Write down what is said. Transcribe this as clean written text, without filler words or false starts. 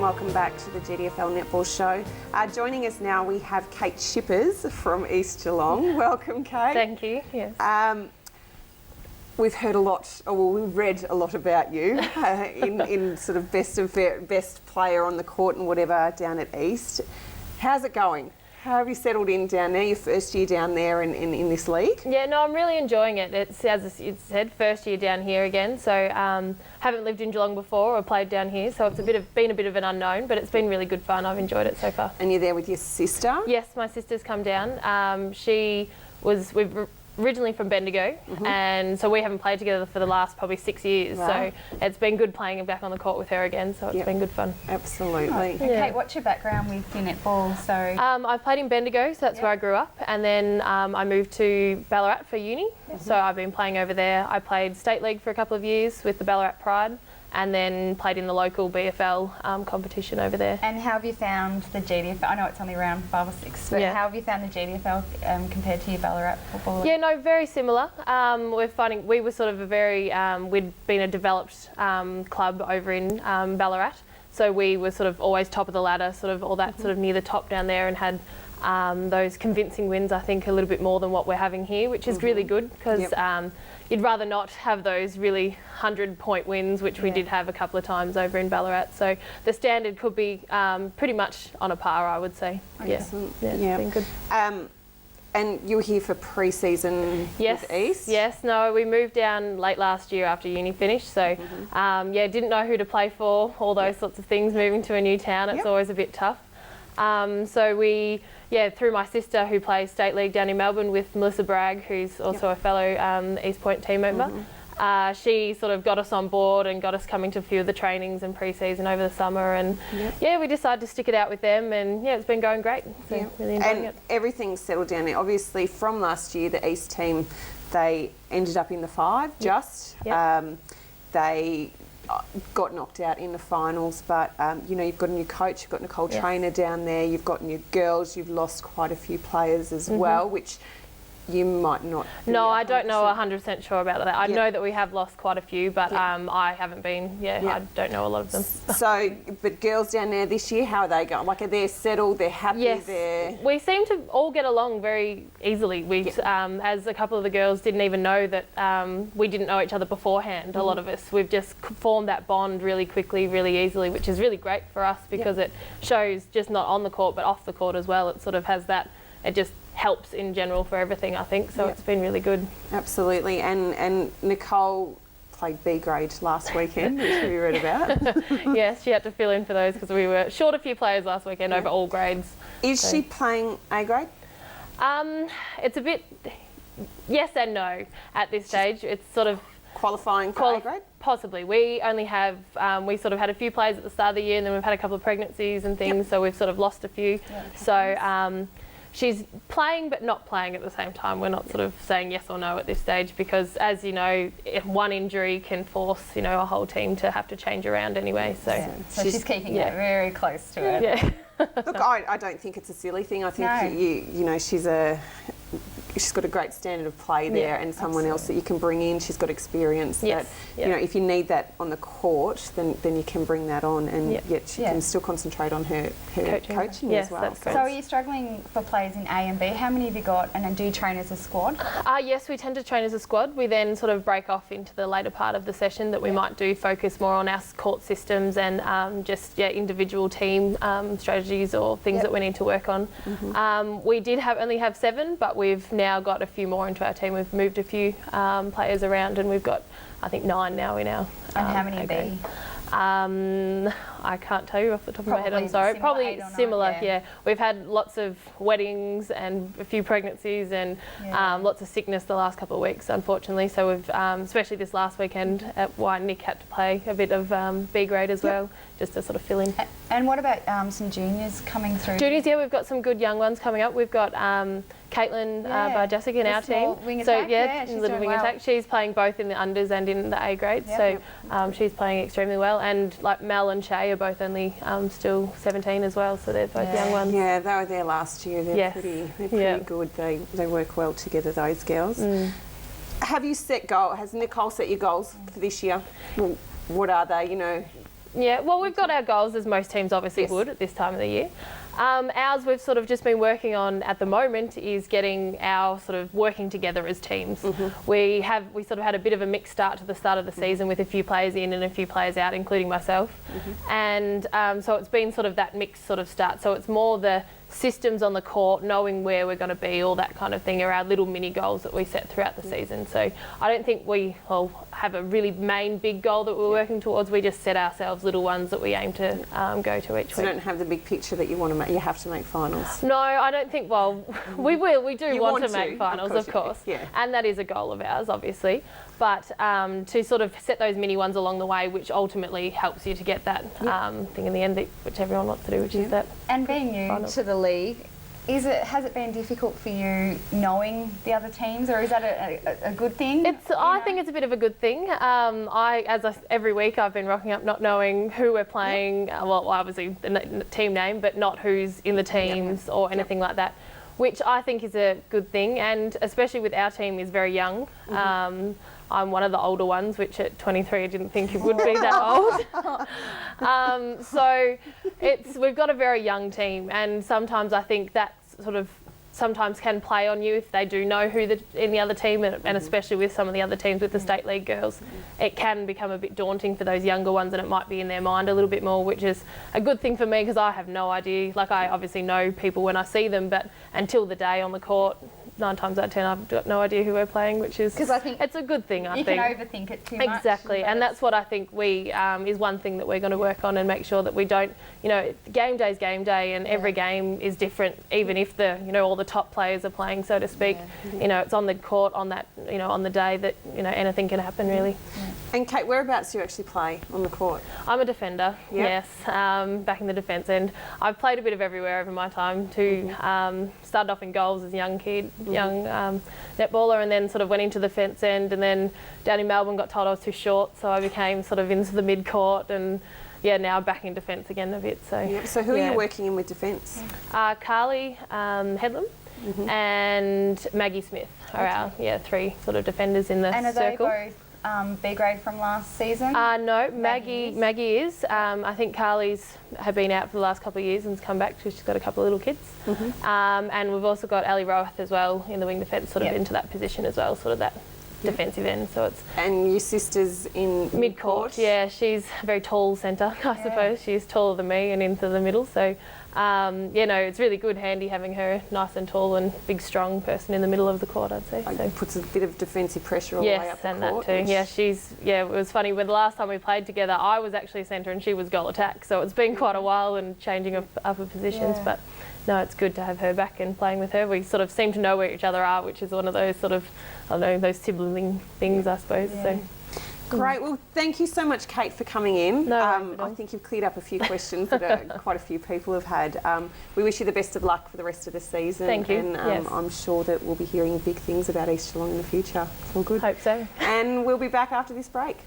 welcome back to the GDFL Netball Show. Joining us now we have Kate Schippers from East Geelong. Welcome, Kate. Thank you. Yes. We've heard a lot, we've read a lot about you in sort of best player on the court and whatever down at East. How's it going? How have you settled in down there? Your first year down there in this league? Yeah, no, I'm really enjoying it. It's, as you said, first year down here again. So haven't lived in Geelong before or played down here, so it's been a bit of an unknown, but it's been really good fun. I've enjoyed it so far. And you're there with your sister? Yes, my sister's come down. We're originally from Bendigo, and so we haven't played together for the last probably 6 years. Right. So it's been good playing back on the court with her again. So it's been good fun. Absolutely. And Kate, what's your background with your netball? So I've played in Bendigo, so that's where I grew up, and then I moved to Ballarat for uni. So I've been playing over there. I played state league for a couple of years with the Ballarat Pride, and then played in the local BFL competition over there. And how have you found the GDFL? I know it's only round 5 or 6, but how have you found the GDFL compared to your Ballarat football? Yeah, no, very similar. We're finding we were sort of a very we'd been a developed club over in Ballarat, so we were sort of always top of the ladder, sort of all that sort of near the top down there, and had those convincing wins. I think a little bit more than what we're having here, which is really good because. You'd rather not have those really 100-point wins, which we did have a couple of times over in Ballarat. So the standard could be pretty much on a par, I would say. Excellent. Yeah, it's been good. And you were here for pre-season with East? Yes, no, we moved down late last year after uni finished. So, didn't know who to play for, all those sorts of things. Moving to a new town, it's always a bit tough. So we, through my sister who plays state league down in Melbourne with Melissa Bragg, who's also a fellow East Point team member, she sort of got us on board and got us coming to a few of the trainings and pre-season over the summer, and we decided to stick it out with them, and it's been going great. So really enjoying it. Everything's settled down there. Obviously from last year, the East team, they ended up in the 5 just. They got knocked out in the finals, but you've got a new coach, you've got Nicole Trainer down there, you've got new girls, you've lost quite a few players as well, which you might not be. No, I don't know 100% sure about that. I know that we have lost quite a few, but I haven't been, I don't know a lot of them. So, but girls down there this year, how are they going? Like, are they settled, they're happy, Yes, we seem to all get along very easily. We, as a couple of the girls didn't even know that we didn't know each other beforehand, a lot of us. We've just formed that bond really quickly, really easily, which is really great for us because it shows just not on the court, but off the court as well. It sort of has that, it just helps in general for everything, I think, so it's been really good. Absolutely. And Nicole played B grade last weekend, which we read about. Yes, she had to fill in for those because we were short a few players last weekend over all grades. Is she playing A grade? It's a bit yes and no at this stage. It's sort of qualifying for A grade? Possibly. We only have, we sort of had a few players at the start of the year, and then we've had a couple of pregnancies and things, so we've sort of lost a few. So she's playing but not playing at the same time. We're not sort of saying yes or no at this stage because, as you know, if one injury can force, a whole team to have to change around anyway. So she's keeping it very close to it. Yeah. Look, I don't think it's a silly thing. I think she's got a great standard of play there, and someone else that you can bring in. She's got experience that, if you need that on the court, then you can bring that on, and yet she can still concentrate on her coaching as well. So are you struggling for players in A and B? How many have you got, and then do you train as a squad? Yes, we tend to train as a squad. We then sort of break off into the later part of the session that we might do focus more on our court systems and individual team strategies or things that we need to work on. We did only have 7, but we've now got a few more into our team. We've moved a few players around, and we've got, I think, 9 now in our. And how many B? I can't tell you off the top of my head, I'm sorry. Probably similar, We've had lots of weddings and a few pregnancies and lots of sickness the last couple of weeks, unfortunately. So we've, especially this last weekend, why Nick had to play a bit of B grade as well, just to sort of fill in. And what about some juniors coming through? Juniors, we've got some good young ones coming up. We've got Caitlin Jessica in our team. Wing attack, she's little wing attack. She's playing both in the unders and in the A grade, so she's playing extremely well. And like Mel and Shay are both only still 17 as well, so they're both young ones. Yeah, they were there last year. They're pretty good. They work well together, those girls. Have you set goals? Has Nicole set your goals for this year? Well, what are they? Yeah, well, we've got our goals, as most teams obviously would at this time of the year. Ours we've sort of just been working on at the moment is getting our sort of working together as teams. We sort of had a bit of a mixed start to the start of the season with a few players in and a few players out, including myself. And so it's been sort of that mixed sort of start. So it's more the systems on the court, knowing where we're going to be, all that kind of thing are our little mini goals that we set throughout the season. So I don't think we have a really main big goal that we're working towards. We just set ourselves little ones that we aim to go to each week. So you don't have the big picture that you want to make, you have to make finals? No, I don't think, well, we do want to make finals, of course. Yeah. And that is a goal of ours, obviously. But to sort of set those mini ones along the way, which ultimately helps you to get that thing in the end, which everyone wants to do, which is that. And being new to the league, has it been difficult for you knowing the other teams, or is that a good thing? I think it's a bit of a good thing. Every week I've been rocking up not knowing who we're playing, well, obviously the team name, but not who's in the teams or anything like that, which I think is a good thing, and especially with our team is very young. I'm one of the older ones, which at 23 I didn't think it would be that old. So we've got a very young team, and sometimes I think that sort of sometimes can play on you if they do know who in the other team, and especially with some of the other teams with the state league girls, it can become a bit daunting for those younger ones, and it might be in their mind a little bit more, which is a good thing for me because I have no idea. Like, I obviously know people when I see them, but until the day on the court, 9 times out of 10 I've got no idea who we're playing, which is because I think it's a good thing. I think you can overthink it too much. Exactly, and that's what I think is one thing that we're going to work on and make sure that we don't. Game day is game day, and every game is different. Even if all the top players are playing, so to speak, it's on the court on that on the day that anything can happen really. And Kate, whereabouts do you actually play on the court? I'm a defender. Yes, back in the defence end. I've played a bit of everywhere over my time too. Started off in goals as a young kid. Young netballer, and then sort of went into the fence end, and then down in Melbourne got told I was too short, so I became sort of into the mid court, and now back in defence again a bit. So so who are you working in with defence? Carly Headlam and Maggie Smith are our 3 sort of defenders in the circle. And are they both B grade from last season? No, Maggie is. I think Carly's have been out for the last couple of years and's come back because she's got a couple of little kids. And we've also got Ali Rowath as well in the wing defence, sort of into that position as well, sort of that defensive end. So it's your sister's in mid court. Yeah, she's a very tall centre, I suppose. She's taller than me and into the middle. So it's really good, handy having her nice and tall and big, strong person in the middle of the court, I'd say. It puts a bit of defensive pressure all the way up the court. Yes, and that too. It was funny, when the last time we played together, I was actually centre and she was goal attack. So it's been quite a while and changing of upper positions, but no, it's good to have her back and playing with her. We sort of seem to know where each other are, which is one of those sort of, those sibling things, I suppose. So. Great. Well, thank you so much, Kate, for coming in. I think you've cleared up a few questions that quite a few people have had. We wish you the best of luck for the rest of the season. Thank you. And I'm sure that we'll be hearing big things about East Geelong in the future. It's all good. Hope so. And we'll be back after this break.